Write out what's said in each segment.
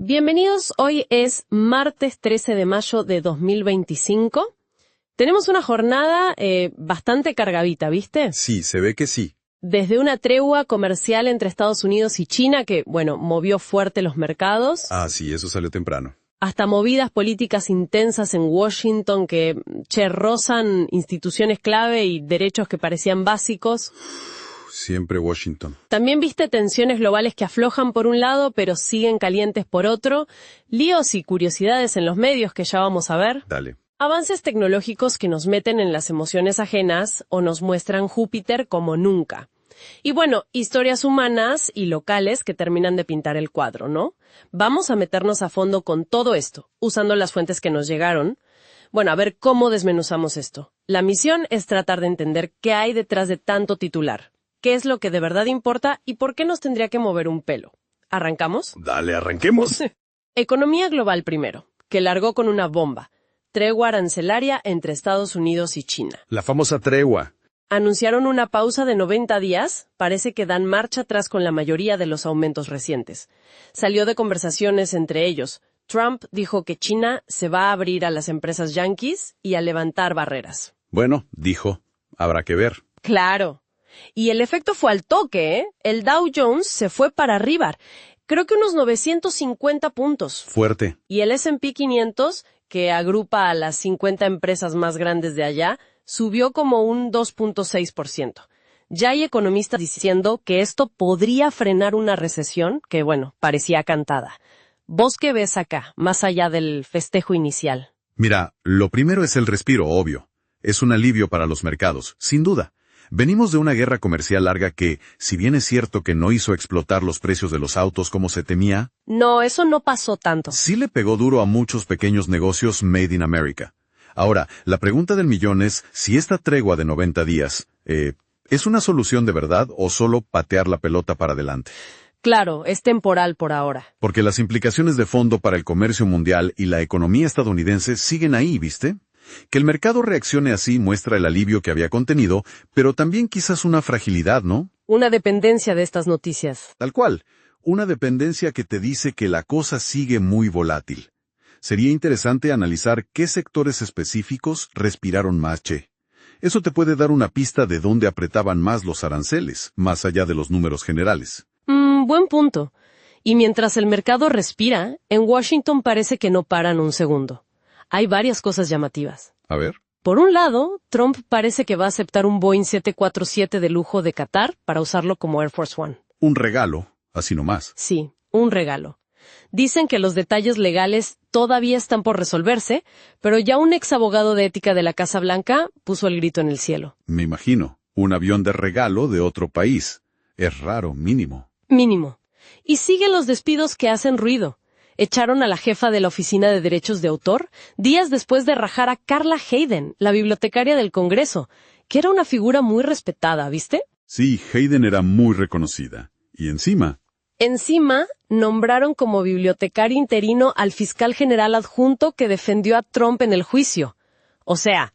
Bienvenidos, hoy es martes 13 de mayo de 2025. Tenemos una jornada bastante cargadita, ¿viste? Sí, se ve que sí. Desde una tregua comercial entre Estados Unidos y China que, movió fuerte los mercados. Ah, sí, eso salió temprano. Hasta movidas políticas intensas en Washington que, rozan instituciones clave y derechos que parecían básicos. Siempre Washington. También viste tensiones globales que aflojan por un lado, pero siguen calientes por otro, líos y curiosidades en los medios que ya vamos a ver. Dale. Avances tecnológicos que nos meten en las emociones ajenas o nos muestran Júpiter como nunca. Y historias humanas y locales que terminan de pintar el cuadro, ¿no? Vamos a meternos a fondo con todo esto, usando las fuentes que nos llegaron. A ver cómo desmenuzamos esto. La misión es tratar de entender qué hay detrás de tanto titular. ¿Qué es lo que de verdad importa y por qué nos tendría que mover un pelo? ¿Arrancamos? Dale, arranquemos. Economía global primero, que largó con una bomba. Tregua arancelaria entre Estados Unidos y China. La famosa tregua. Anunciaron una pausa de 90 días, parece que dan marcha atrás con la mayoría de los aumentos recientes. Salió de conversaciones entre ellos. Trump dijo que China se va a abrir a las empresas yanquis y a levantar barreras. Bueno, dijo, habrá que ver. Claro. Y el efecto fue al toque, ¿eh? El Dow Jones se fue para arriba. Creo que unos 950 puntos. Fuerte. Y el S&P 500, que agrupa a las 50 empresas más grandes de allá, subió como un 2.6%. Ya hay economistas diciendo que esto podría frenar una recesión que, parecía cantada. ¿Vos qué ves acá, más allá del festejo inicial? Mira, lo primero es el respiro, obvio. Es un alivio para los mercados, sin duda. Venimos de una guerra comercial larga que, si bien es cierto que no hizo explotar los precios de los autos como se temía... No, eso no pasó tanto. Sí le pegó duro a muchos pequeños negocios made in America. Ahora, la pregunta del millón es si esta tregua de 90 días, ¿es una solución de verdad o solo patear la pelota para adelante? Claro, es temporal por ahora. Porque las implicaciones de fondo para el comercio mundial y la economía estadounidense siguen ahí, ¿viste? Que el mercado reaccione así muestra el alivio que había contenido, pero también quizás una fragilidad, ¿no? Una dependencia de estas noticias. Tal cual, una dependencia que te dice que la cosa sigue muy volátil. Sería interesante analizar qué sectores específicos respiraron más, che. Eso te puede dar una pista de dónde apretaban más los aranceles, más allá de los números generales. Buen punto. Y mientras el mercado respira, en Washington parece que no paran un segundo. Hay varias cosas llamativas. A ver. Por un lado, Trump parece que va a aceptar un Boeing 747 de lujo de Qatar para usarlo como Air Force One. Un regalo, así nomás. Sí, un regalo. Dicen que los detalles legales todavía están por resolverse, pero ya un ex abogado de ética de la Casa Blanca puso el grito en el cielo. Me imagino, un avión de regalo de otro país. Es raro, mínimo. Mínimo. Y siguen los despidos que hacen ruido. Echaron a la jefa de la Oficina de Derechos de Autor días después de rajar a Carla Hayden, la bibliotecaria del Congreso, que era una figura muy respetada, ¿viste? Sí, Hayden era muy reconocida. Y encima, nombraron como bibliotecario interino al fiscal general adjunto que defendió a Trump en el juicio. O sea...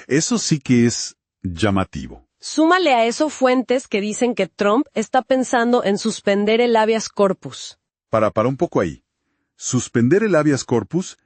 eso sí que es llamativo. Súmale a eso fuentes que dicen que Trump está pensando en suspender el habeas corpus. Para un poco ahí. Suspender el habeas corpus,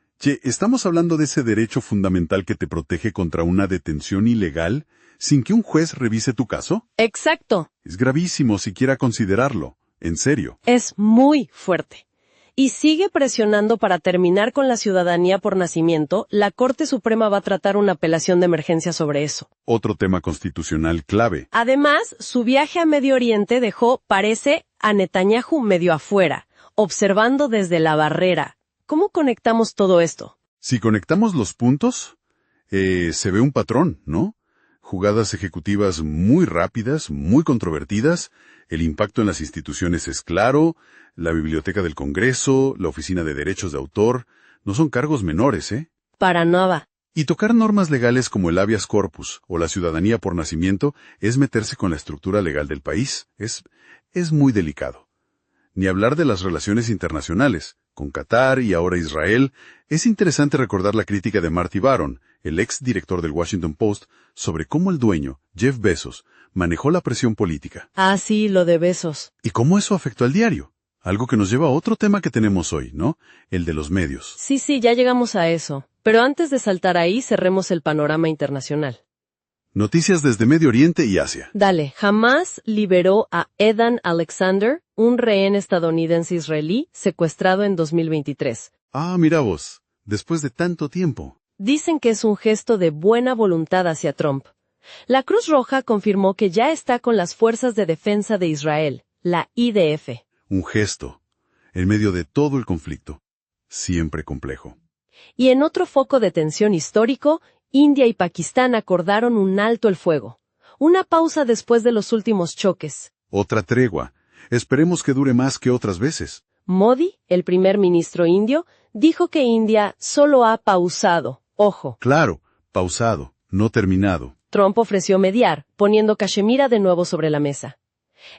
¿estamos hablando de ese derecho fundamental que te protege contra una detención ilegal sin que un juez revise tu caso? Exacto. Es gravísimo siquiera considerarlo. En serio. Es muy fuerte. Y sigue presionando para terminar con la ciudadanía por nacimiento. La Corte Suprema va a tratar una apelación de emergencia sobre eso. Otro tema constitucional clave. Además, su viaje a Medio Oriente dejó, parece, a Netanyahu medio afuera, observando desde la barrera. ¿Cómo conectamos todo esto? Si conectamos los puntos, se ve un patrón, ¿no? Jugadas ejecutivas muy rápidas, muy controvertidas, el impacto en las instituciones es claro, la Biblioteca del Congreso, la Oficina de Derechos de Autor, no son cargos menores, ¿eh? Para nada. Y tocar normas legales como el habeas corpus o la ciudadanía por nacimiento es meterse con la estructura legal del país. Es muy delicado. Ni hablar de las relaciones internacionales. Con Qatar y ahora Israel, es interesante recordar la crítica de Marty Baron, el ex director del Washington Post, sobre cómo el dueño, Jeff Bezos, manejó la presión política. Ah, sí, lo de Bezos. Y cómo eso afectó al diario. Algo que nos lleva a otro tema que tenemos hoy, ¿no? El de los medios. Sí, ya llegamos a eso. Pero antes de saltar ahí, cerremos el panorama internacional. Noticias desde Medio Oriente y Asia. Dale, Hamás liberó a Edan Alexander, un rehén estadounidense-israelí, secuestrado en 2023. Ah, mira vos, después de tanto tiempo. Dicen que es un gesto de buena voluntad hacia Trump. La Cruz Roja confirmó que ya está con las Fuerzas de Defensa de Israel, la IDF. Un gesto, en medio de todo el conflicto. Siempre complejo. Y en otro foco de tensión histórico, India y Pakistán acordaron un alto el fuego. Una pausa después de los últimos choques. Otra tregua. Esperemos que dure más que otras veces. Modi, el primer ministro indio, dijo que India solo ha pausado. Ojo. Claro, pausado, no terminado. Trump ofreció mediar, poniendo Cachemira de nuevo sobre la mesa.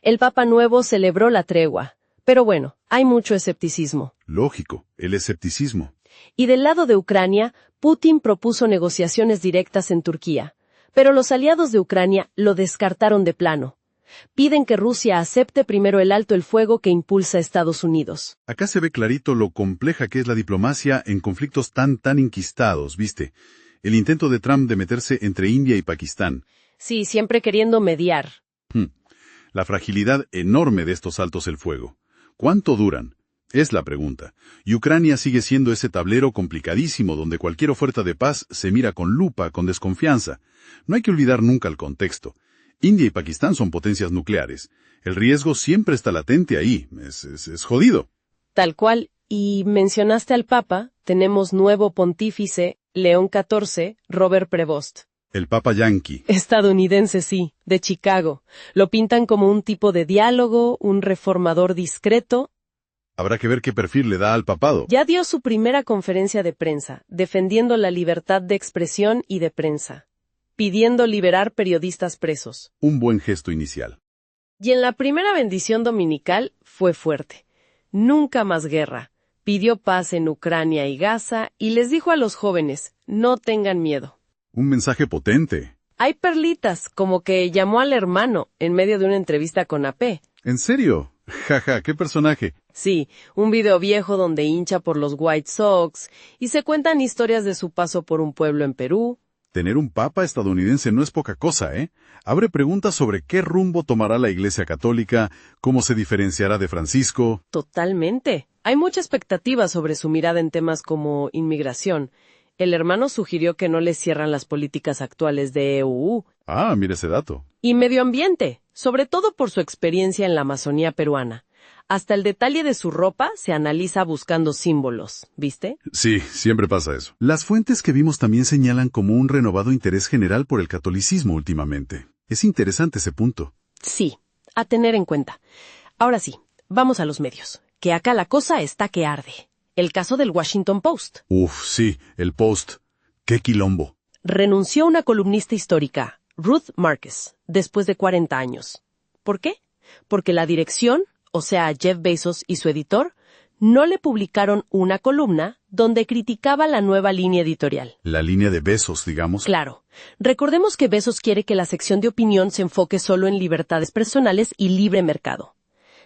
El Papa Nuevo celebró la tregua. Pero bueno, hay mucho escepticismo. Lógico, el escepticismo. Y del lado de Ucrania, Putin propuso negociaciones directas en Turquía. Pero los aliados de Ucrania lo descartaron de plano. Piden que Rusia acepte primero el alto el fuego que impulsa Estados Unidos. Acá se ve clarito lo compleja que es la diplomacia en conflictos tan enquistados, ¿viste? El intento de Trump de meterse entre India y Pakistán. Sí, siempre queriendo mediar. La fragilidad enorme de estos altos el fuego. ¿Cuánto duran? Es la pregunta. Y Ucrania sigue siendo ese tablero complicadísimo donde cualquier oferta de paz se mira con lupa, con desconfianza. No hay que olvidar nunca el contexto. India y Pakistán son potencias nucleares. El riesgo siempre está latente ahí. Es jodido. Tal cual. Y mencionaste al Papa, tenemos nuevo pontífice, León XIV, Robert Prevost. El Papa Yankee. Estadounidense, sí, de Chicago. Lo pintan como un tipo de diálogo, un reformador discreto. Habrá que ver qué perfil le da al papado. Ya dio su primera conferencia de prensa, defendiendo la libertad de expresión y de prensa, pidiendo liberar periodistas presos. Un buen gesto inicial. Y en la primera bendición dominical fue fuerte. Nunca más guerra. Pidió paz en Ucrania y Gaza y les dijo a los jóvenes, no tengan miedo. Un mensaje potente. Hay perlitas, como que llamó al hermano en medio de una entrevista con AP. ¿En serio? Jaja, ¿qué personaje? Sí, un video viejo donde hincha por los White Sox y se cuentan historias de su paso por un pueblo en Perú. Tener un papa estadounidense no es poca cosa, ¿eh? Abre preguntas sobre qué rumbo tomará la Iglesia Católica, cómo se diferenciará de Francisco. Totalmente. Hay mucha expectativa sobre su mirada en temas como inmigración. El hermano sugirió que no le cierran las políticas actuales de EU. Ah, mira ese dato. Y medio ambiente, sobre todo por su experiencia en la Amazonía peruana. Hasta el detalle de su ropa se analiza buscando símbolos, ¿viste? Sí, siempre pasa eso. Las fuentes que vimos también señalan como un renovado interés general por el catolicismo últimamente. Es interesante ese punto. Sí, a tener en cuenta. Ahora sí, vamos a los medios, que acá la cosa está que arde. El caso del Washington Post. Uf, sí, el Post. ¡Qué quilombo! Renunció una columnista histórica, Ruth Marcus, después de 40 años. ¿Por qué? Porque la dirección, o sea, Jeff Bezos y su editor, no le publicaron una columna donde criticaba la nueva línea editorial. La línea de Bezos, digamos. Claro. Recordemos que Bezos quiere que la sección de opinión se enfoque solo en libertades personales y libre mercado.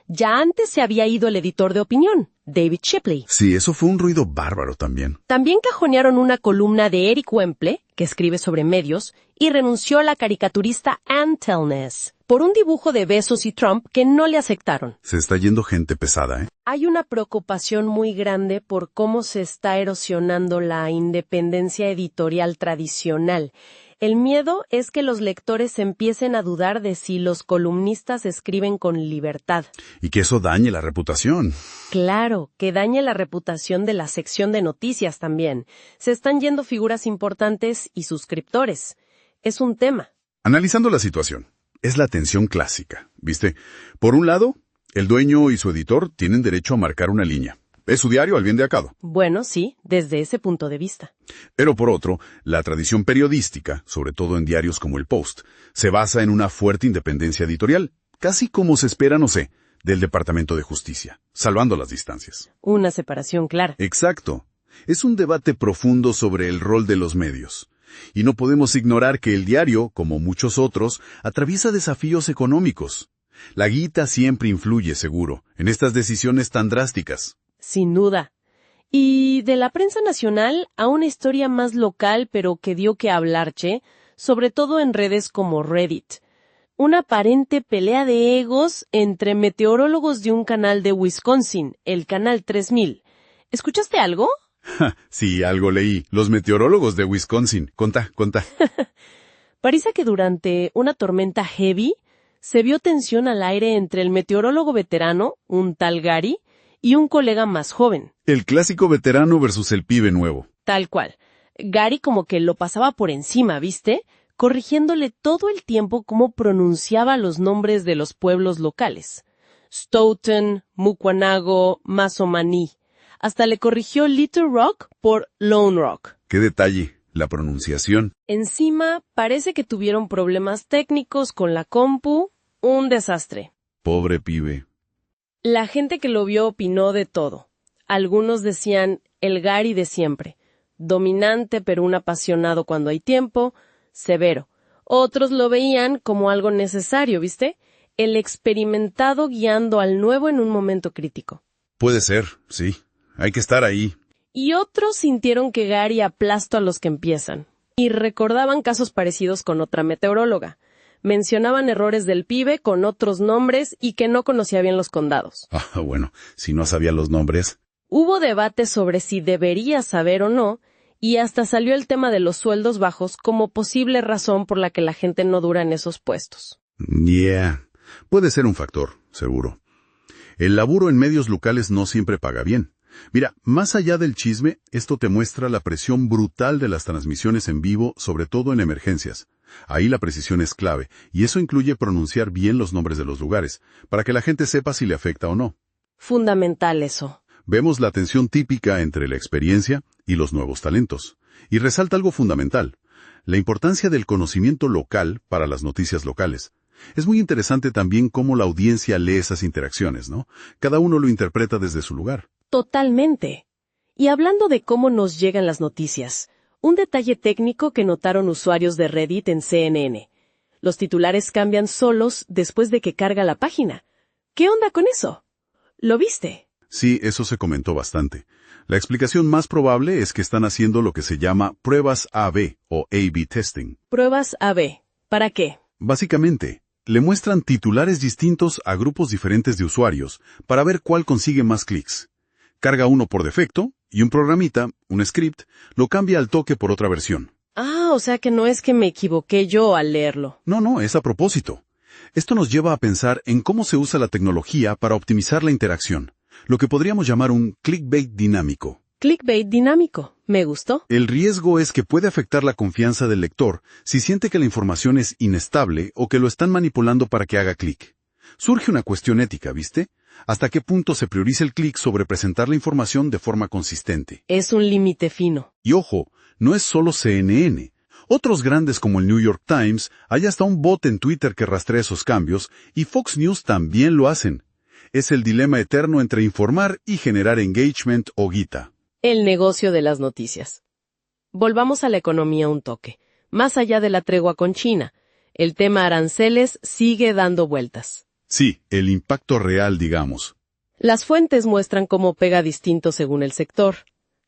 Ya antes se había ido el editor de opinión, David Shipley. Sí, eso fue un ruido bárbaro también. También cajonearon una columna de Eric Wemple, que escribe sobre medios, y renunció la caricaturista Ann Tellness, por un dibujo de Bezos y Trump que no le aceptaron. Se está yendo gente pesada, ¿eh? Hay una preocupación muy grande por cómo se está erosionando la independencia editorial tradicional. El miedo es que los lectores empiecen a dudar de si los columnistas escriben con libertad. Y que eso dañe la reputación. Claro, que dañe la reputación de la sección de noticias también. Se están yendo figuras importantes y suscriptores. Es un tema. Analizando la situación, es la tensión clásica, ¿viste? Por un lado, el dueño y su editor tienen derecho a marcar una línea. Es su diario al bien de acado. Bueno, sí, desde ese punto de vista. Pero por otro, la tradición periodística, sobre todo en diarios como el Post, se basa en una fuerte independencia editorial, casi como se espera, no sé, del Departamento de Justicia, salvando las distancias. Una separación clara. Exacto. Es un debate profundo sobre el rol de los medios. Y no podemos ignorar que el diario, como muchos otros, atraviesa desafíos económicos. La guita siempre influye, seguro, en estas decisiones tan drásticas. Sin duda. Y de la prensa nacional a una historia más local, pero que dio que hablar, che, sobre todo en redes como Reddit. Una aparente pelea de egos entre meteorólogos de un canal de Wisconsin, el Canal 3000. ¿Escuchaste algo? Sí, algo leí. Los meteorólogos de Wisconsin. Contá. Parece que durante una tormenta heavy se vio tensión al aire entre el meteorólogo veterano, un tal Gary, y un colega más joven. El clásico veterano versus el pibe nuevo. Tal cual. Gary como que lo pasaba por encima, ¿viste? Corrigiéndole todo el tiempo cómo pronunciaba los nombres de los pueblos locales. Stoughton, Mukwanago, Masomaní. Hasta le corrigió Little Rock por Lone Rock. ¡Qué detalle! La pronunciación. Encima, parece que tuvieron problemas técnicos con la compu. Un desastre. Pobre pibe. La gente que lo vio opinó de todo. Algunos decían el Gary de siempre. Dominante pero un apasionado cuando hay tiempo. Severo. Otros lo veían como algo necesario, ¿viste? El experimentado guiando al nuevo en un momento crítico. Puede ser, sí. Hay que estar ahí. Y otros sintieron que Gary aplastó a los que empiezan. Y recordaban casos parecidos con otra meteoróloga. Mencionaban errores del pibe con otros nombres y que no conocía bien los condados. Bueno, si no sabía los nombres. Hubo debate sobre si debería saber o no, y hasta salió el tema de los sueldos bajos como posible razón por la que la gente no dura en esos puestos. Puede ser un factor, seguro. El laburo en medios locales no siempre paga bien. Mira, más allá del chisme, esto te muestra la presión brutal de las transmisiones en vivo, sobre todo en emergencias. Ahí la precisión es clave, y eso incluye pronunciar bien los nombres de los lugares, para que la gente sepa si le afecta o no. Fundamental eso. Vemos la tensión típica entre la experiencia y los nuevos talentos. Y resalta algo fundamental, la importancia del conocimiento local para las noticias locales. Es muy interesante también cómo la audiencia lee esas interacciones, ¿no? Cada uno lo interpreta desde su lugar. Totalmente. Y hablando de cómo nos llegan las noticias, un detalle técnico que notaron usuarios de Reddit en CNN. Los titulares cambian solos después de que carga la página. ¿Qué onda con eso? ¿Lo viste? Sí, eso se comentó bastante. La explicación más probable es que están haciendo lo que se llama pruebas A/B o A/B testing. Pruebas A/B. ¿Para qué? Básicamente, le muestran titulares distintos a grupos diferentes de usuarios para ver cuál consigue más clics. Carga uno por defecto y un programita, un script, lo cambia al toque por otra versión. O sea que no es que me equivoqué yo al leerlo. No, es a propósito. Esto nos lleva a pensar en cómo se usa la tecnología para optimizar la interacción, lo que podríamos llamar un clickbait dinámico. Clickbait dinámico. Me gustó. El riesgo es que puede afectar la confianza del lector si siente que la información es inestable o que lo están manipulando para que haga clic. Surge una cuestión ética, ¿viste? ¿Hasta qué punto se prioriza el clic sobre presentar la información de forma consistente? Es un límite fino. Y ojo, no es solo CNN. Otros grandes como el New York Times, hay hasta un bot en Twitter que rastrea esos cambios, y Fox News también lo hacen. Es el dilema eterno entre informar y generar engagement o guita. El negocio de las noticias. Volvamos a la economía un toque. Más allá de la tregua con China, el tema aranceles sigue dando vueltas. Sí, el impacto real, digamos. Las fuentes muestran cómo pega distinto según el sector.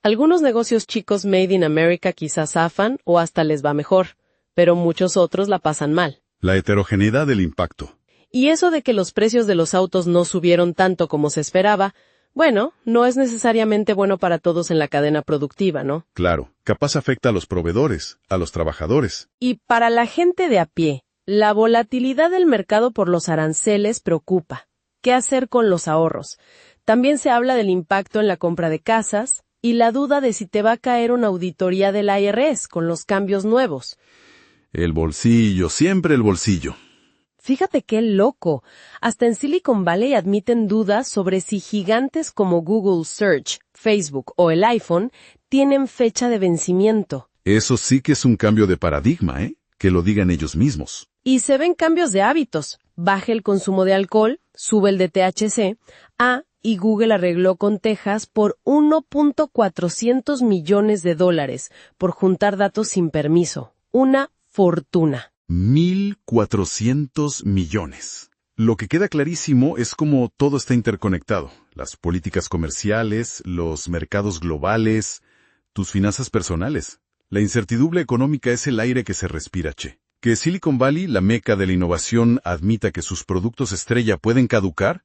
Algunos negocios chicos made in America quizás zafan o hasta les va mejor, pero muchos otros la pasan mal. La heterogeneidad del impacto. Y eso de que los precios de los autos no subieron tanto como se esperaba, bueno, no es necesariamente bueno para todos en la cadena productiva, ¿no? Claro, capaz afecta a los proveedores, a los trabajadores. Y para la gente de a pie, la volatilidad del mercado por los aranceles preocupa. ¿Qué hacer con los ahorros? También se habla del impacto en la compra de casas y la duda de si te va a caer una auditoría del IRS con los cambios nuevos. El bolsillo, siempre el bolsillo. Fíjate qué loco. Hasta en Silicon Valley admiten dudas sobre si gigantes como Google Search, Facebook o el iPhone tienen fecha de vencimiento. Eso sí que es un cambio de paradigma, ¿eh? Que lo digan ellos mismos. Y se ven cambios de hábitos. Baja el consumo de alcohol, sube el de THC. Y Google arregló con Texas por $1.400 millones por juntar datos sin permiso. Una fortuna. 1,400 millones. Lo que queda clarísimo es cómo todo está interconectado. Las políticas comerciales, los mercados globales, tus finanzas personales. La incertidumbre económica es el aire que se respira, che. Que Silicon Valley, la meca de la innovación, admita que sus productos estrella pueden caducar,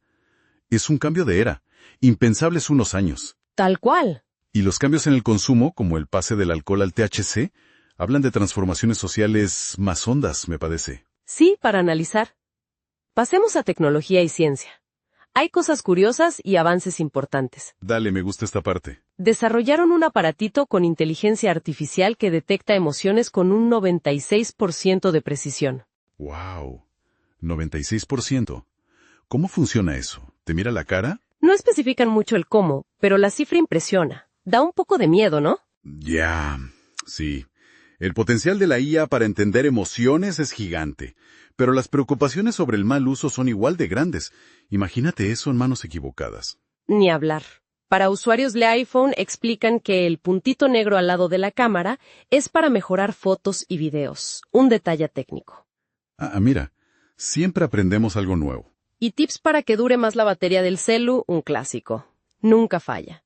es un cambio de era, impensable hace unos años. Tal cual. Y los cambios en el consumo, como el pase del alcohol al THC, hablan de transformaciones sociales más hondas, me parece. Sí, para analizar. Pasemos a tecnología y ciencia. Hay cosas curiosas y avances importantes. Dale, me gusta esta parte. Desarrollaron un aparatito con inteligencia artificial que detecta emociones con un 96% de precisión. ¡Wow! 96%. ¿Cómo funciona eso? ¿Te mira la cara? No especifican mucho el cómo, pero la cifra impresiona. Da un poco de miedo, ¿no? Ya, sí. El potencial de la IA para entender emociones es gigante, pero las preocupaciones sobre el mal uso son igual de grandes. Imagínate eso en manos equivocadas. Ni hablar. Para usuarios de iPhone explican que el puntito negro al lado de la cámara es para mejorar fotos y videos. Un detalle técnico. Mira, siempre aprendemos algo nuevo. Y tips para que dure más la batería del celu, un clásico. Nunca falla.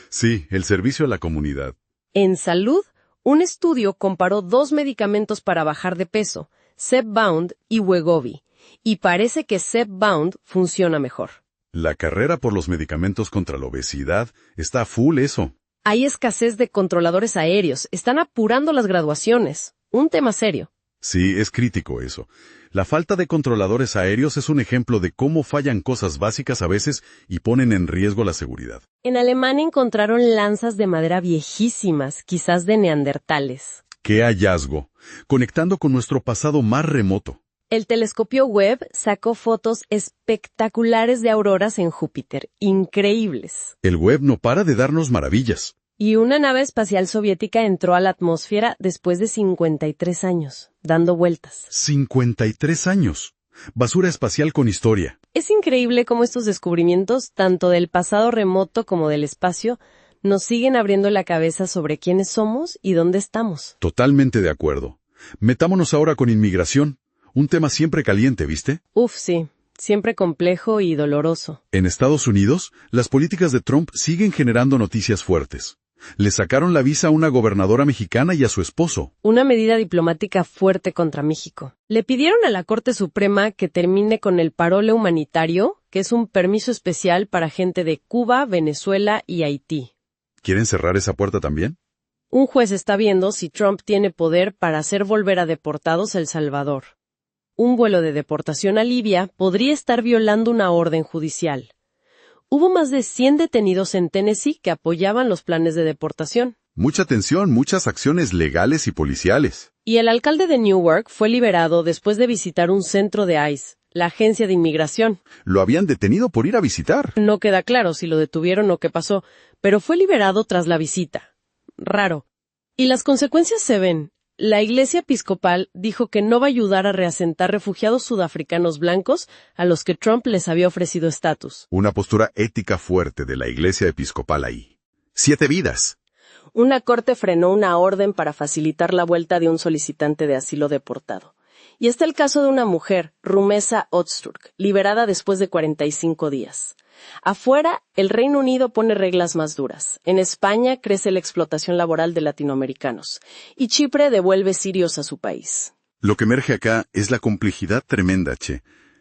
Sí, el servicio a la comunidad. En salud, un estudio comparó 2 medicamentos para bajar de peso, Zepbound y Wegovy, y parece que Zepbound funciona mejor. La carrera por los medicamentos contra la obesidad está a full eso. Hay escasez de controladores aéreos, están apurando las graduaciones. Un tema serio. Sí, es crítico eso. La falta de controladores aéreos es un ejemplo de cómo fallan cosas básicas a veces y ponen en riesgo la seguridad. En Alemania encontraron lanzas de madera viejísimas, quizás de neandertales. ¡Qué hallazgo! Conectando con nuestro pasado más remoto. El telescopio Webb sacó fotos espectaculares de auroras en Júpiter, increíbles. El web no para de darnos maravillas. Y una nave espacial soviética entró a la atmósfera después de 53 años, dando vueltas. 53 años. Basura espacial con historia. Es increíble cómo estos descubrimientos, tanto del pasado remoto como del espacio, nos siguen abriendo la cabeza sobre quiénes somos y dónde estamos. Totalmente de acuerdo. Metámonos ahora con inmigración. Un tema siempre caliente, ¿viste? Sí. Siempre complejo y doloroso. En Estados Unidos, las políticas de Trump siguen generando noticias fuertes. Le sacaron la visa a una gobernadora mexicana y a su esposo. Una medida diplomática fuerte contra México. Le pidieron a la Corte Suprema que termine con el parole humanitario, que es un permiso especial para gente de Cuba, Venezuela y Haití. ¿Quieren cerrar esa puerta también? Un juez está viendo si Trump tiene poder para hacer volver a deportados a El Salvador. Un vuelo de deportación a Libia podría estar violando una orden judicial. Hubo más de 100 detenidos en Tennessee que apoyaban los planes de deportación. Mucha tensión, muchas acciones legales y policiales. Y el alcalde de Newark fue liberado después de visitar un centro de ICE, la agencia de inmigración. Lo habían detenido por ir a visitar. No queda claro si lo detuvieron o qué pasó, pero fue liberado tras la visita. Raro. Y las consecuencias se ven. La Iglesia Episcopal dijo que no va a ayudar a reasentar refugiados sudafricanos blancos a los que Trump les había ofrecido estatus. Una postura ética fuerte de la Iglesia Episcopal ahí. 7 vidas. Una corte frenó una orden para facilitar la vuelta de un solicitante de asilo deportado. Y está el caso de una mujer, Rumesa Öztürk, liberada después de 45 días. Afuera, el Reino Unido pone reglas más duras. En España crece la explotación laboral de latinoamericanos. Y Chipre devuelve sirios a su país. Lo que emerge acá es la complejidad tremenda,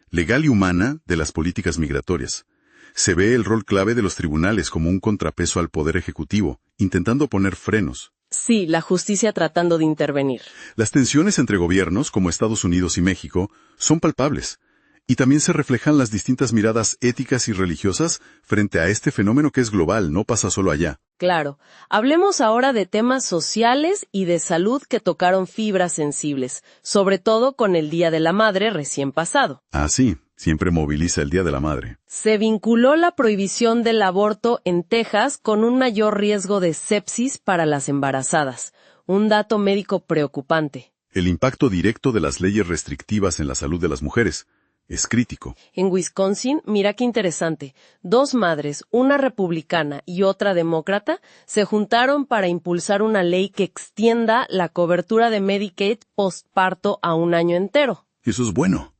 legal y humana, de las políticas migratorias. Se ve el rol clave de los tribunales como un contrapeso al poder ejecutivo, intentando poner frenos. Sí, la justicia tratando de intervenir. Las tensiones entre gobiernos, como Estados Unidos y México, son palpables. Y también se reflejan las distintas miradas éticas y religiosas frente a este fenómeno que es global, no pasa solo allá. Claro. Hablemos ahora de temas sociales y de salud que tocaron fibras sensibles, sobre todo con el Día de la Madre recién pasado. Sí, siempre moviliza el Día de la Madre. Se vinculó la prohibición del aborto en Texas con un mayor riesgo de sepsis para las embarazadas, un dato médico preocupante. El impacto directo de las leyes restrictivas en la salud de las mujeres es crítico. En Wisconsin, mira qué interesante, 2 madres, una republicana y otra demócrata, se juntaron para impulsar una ley que extienda la cobertura de Medicaid postparto a 1 año entero. Eso es bueno.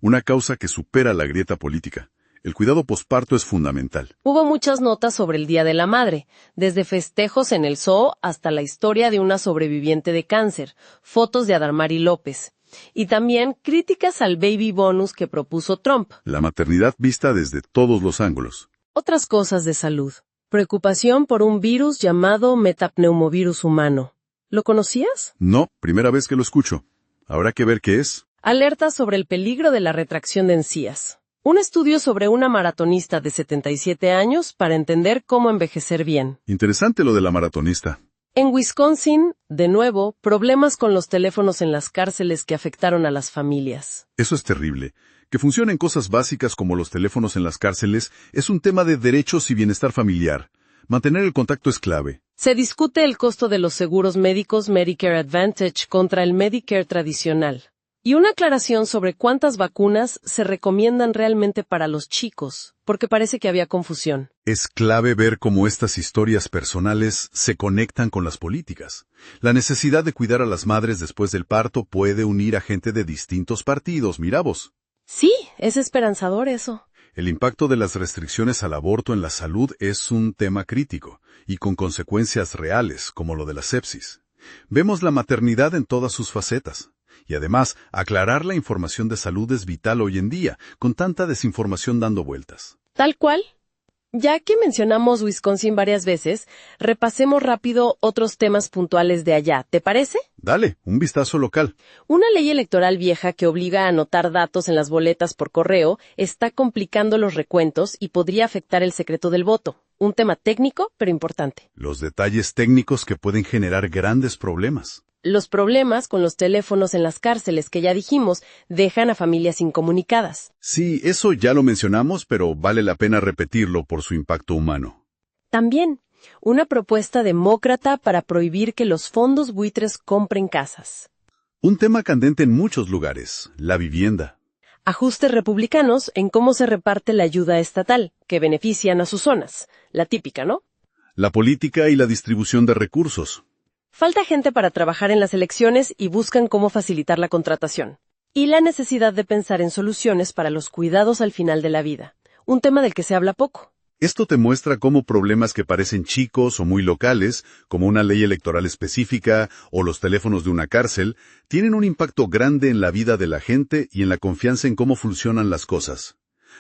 una causa que supera la grieta política. El cuidado posparto es fundamental. Hubo muchas notas sobre el Día de la Madre, desde festejos en el zoo hasta la historia de una sobreviviente de cáncer, fotos de Adalmari López, y también críticas al baby bonus que propuso Trump. La maternidad vista desde todos los ángulos. Otras cosas de salud. Preocupación por un virus llamado metapneumovirus humano. ¿Lo conocías? No, primera vez que lo escucho. Habrá que ver qué es. Alerta sobre el peligro de la retracción de encías. Un estudio sobre una maratonista de 77 años para entender cómo envejecer bien. Interesante lo de la maratonista. En Wisconsin, de nuevo, problemas con los teléfonos en las cárceles que afectaron a las familias. Eso es terrible. Que funcionen cosas básicas como los teléfonos en las cárceles es un tema de derechos y bienestar familiar. Mantener el contacto es clave. Se discute el costo de los seguros médicos Medicare Advantage contra el Medicare tradicional. Y una aclaración sobre cuántas vacunas se recomiendan realmente para los chicos, porque parece que había confusión. Es clave ver cómo estas historias personales se conectan con las políticas. La necesidad de cuidar a las madres después del parto puede unir a gente de distintos partidos, mira vos. Sí, es esperanzador eso. El impacto de las restricciones al aborto en la salud es un tema crítico, y con consecuencias reales, como lo de la sepsis. Vemos la maternidad en todas sus facetas. Y además, aclarar la información de salud es vital hoy en día, con tanta desinformación dando vueltas. Tal cual. Ya que mencionamos Wisconsin varias veces, repasemos rápido otros temas puntuales de allá, ¿te parece? Dale, un vistazo local. Una ley electoral vieja que obliga a anotar datos en las boletas por correo está complicando los recuentos y podría afectar el secreto del voto. Un tema técnico, pero importante. Los detalles técnicos que pueden generar grandes problemas. Los problemas con los teléfonos en las cárceles que ya dijimos dejan a familias incomunicadas. Sí, eso ya lo mencionamos, pero vale la pena repetirlo por su impacto humano. También, una propuesta demócrata para prohibir que los fondos buitres compren casas. Un tema candente en muchos lugares, la vivienda. Ajustes republicanos en cómo se reparte la ayuda estatal, que benefician a sus zonas. La típica, ¿no? La política y la distribución de recursos. Falta gente para trabajar en las elecciones y buscan cómo facilitar la contratación. Y la necesidad de pensar en soluciones para los cuidados al final de la vida. Un tema del que se habla poco. Esto te muestra cómo problemas que parecen chicos o muy locales, como una ley electoral específica o los teléfonos de una cárcel, tienen un impacto grande en la vida de la gente y en la confianza en cómo funcionan las cosas.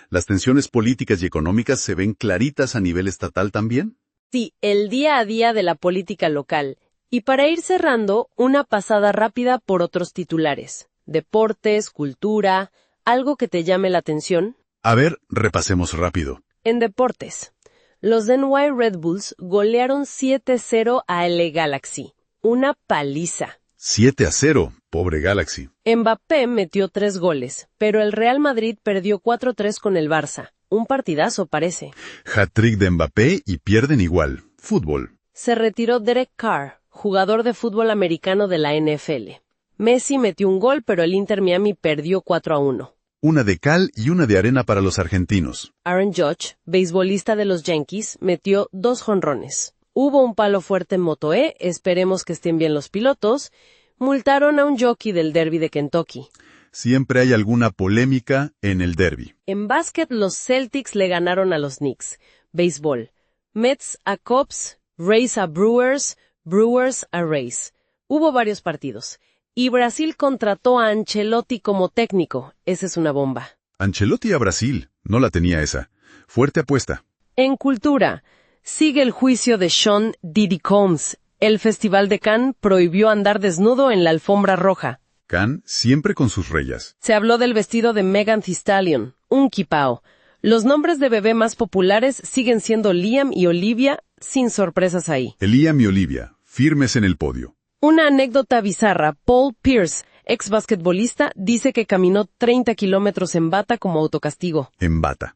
¿Las tensiones políticas y económicas se ven claritas a nivel estatal también? Sí, el día a día de la política local. Y para ir cerrando, una pasada rápida por otros titulares. Deportes, cultura, algo que te llame la atención. A ver, repasemos rápido. En deportes, los NY Red Bulls golearon 7-0 a LA Galaxy. Una paliza. 7-0, pobre Galaxy. Mbappé metió 3 goles, pero el Real Madrid perdió 4-3 con el Barça. Un partidazo parece. Hat-trick de Mbappé y pierden igual. Fútbol. Se retiró Derek Carr, jugador de fútbol americano de la NFL. Messi metió un gol, pero el Inter Miami perdió 4-1. Una de cal y una de arena para los argentinos. Aaron Judge, beisbolista de los Yankees, metió 2 jonrones. Hubo un palo fuerte en Moto E, esperemos que estén bien los pilotos. Multaron a un jockey del derby de Kentucky. Siempre hay alguna polémica en el derby. En básquet, los Celtics le ganaron a los Knicks. Béisbol. Mets a Cubs, Rays a Brewers, Brewers a Rays. Hubo varios partidos. Y Brasil contrató a Ancelotti como técnico. Esa es una bomba. Ancelotti a Brasil. No la tenía esa. Fuerte apuesta. En cultura, sigue el juicio de Sean Diddy Combs. El Festival de Cannes prohibió andar desnudo en la alfombra roja. Cannes siempre con sus reyes. Se habló del vestido de Megan Thee Stallion, un kipao. Los nombres de bebé más populares siguen siendo Liam y Olivia, sin sorpresas ahí. Liam y Olivia, firmes en el podio. Una anécdota bizarra, Paul Pierce, ex basquetbolista, dice que caminó 30 kilómetros en bata como autocastigo. En bata.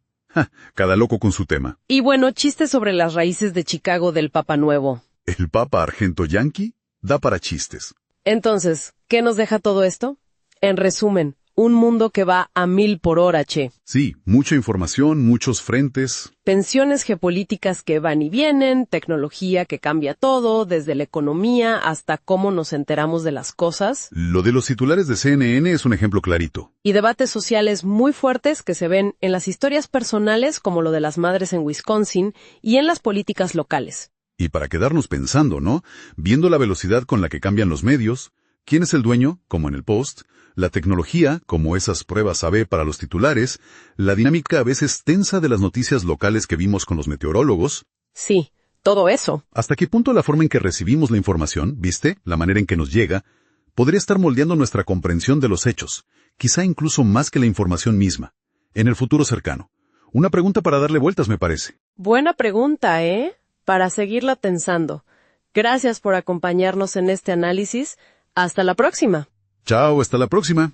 Cada loco con su tema. Y bueno, chistes sobre las raíces de Chicago del Papa Nuevo. El Papa Argento Yankee da para chistes. Entonces, ¿qué nos deja todo esto? En resumen, un mundo que va a 1000 por hora, che. Sí, mucha información, muchos frentes. Tensiones geopolíticas que van y vienen, tecnología que cambia todo, desde la economía hasta cómo nos enteramos de las cosas. Lo de los titulares de CNN es un ejemplo clarito. Y debates sociales muy fuertes que se ven en las historias personales como lo de las madres en Wisconsin y en las políticas locales. Y para quedarnos pensando, ¿no? Viendo la velocidad con la que cambian los medios, quién es el dueño, como en el Post, la tecnología, como esas pruebas AB para los titulares, la dinámica a veces tensa de las noticias locales que vimos con los meteorólogos. Sí, todo eso. ¿Hasta qué punto la forma en que recibimos la información, viste, la manera en que nos llega, podría estar moldeando nuestra comprensión de los hechos, quizá incluso más que la información misma, en el futuro cercano? Una pregunta para darle vueltas, me parece. Buena pregunta, ¿eh? Para seguirla pensando. Gracias por acompañarnos en este análisis. Hasta la próxima. Chao, hasta la próxima.